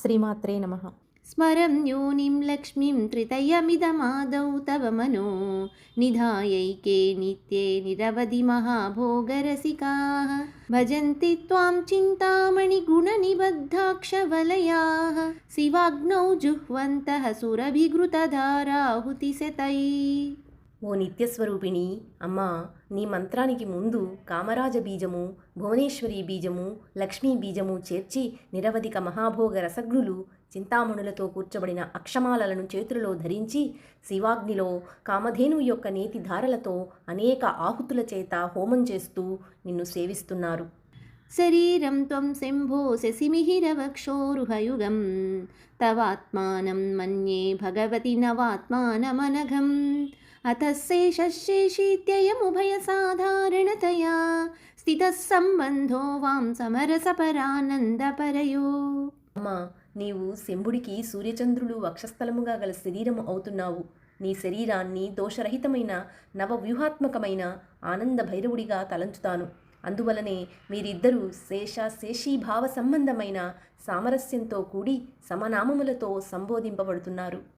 శ్రీమాత్రే నమః. స్మరం యోనిం లక్ష్మీం త్రితయమిదమాదౌ తవ మనో నిధాయైకే నిత్యే నిరవధి మహాభోగరసికాః భజంతి త్వాం చింతామణి గుణనిబద్ధాక్షవలయాః శివాగ్నౌ జుహ్వంతః సురభిఘృతధారాహుతిశతైః. ఓ నిత్యస్వరూపిణి అమ్మా, నీ మంత్రానికి ముందు కామరాజ బీజము, భువనేశ్వరి బీజము, లక్ష్మీ బీజము చేర్చి నిరవధిక మహాభోగ రసగ్నులు చింతామణులతో కూర్చబడిన అక్షమాలలను చేతులలో ధరించి శివాగ్నిలో కామధేను యొక్క నేతి ధారలతో అనేక ఆహుతుల చేత హోమం చేస్తూ నిన్ను సేవిస్తున్నారు. శరీరం త్వం శంభో శశిమిహిరవక్షోరుహయుగం తవాత్మానం మన్యే భగవతి నవాత్మానమనఘం అతశేషశేషీత్యయముభయసాధారణతయా స్థితః సంబంధో వాం సమరసపరానందపరయో. అమ్మా, నీవు శంభుడికి సూర్యచంద్రులు వక్షస్థలముగా గల శరీరము అవుతున్నావు. నీ శరీరాన్ని దోషరహితమైన నవవ్యూహాత్మకమైన ఆనంద భైరవుడిగా తలంచుతాను. అందువలనే మీరిద్దరూ శేషీభావ సంబంధమైన సామరస్యంతో కూడి సమనామములతో సంబోధింపబడుతున్నారు.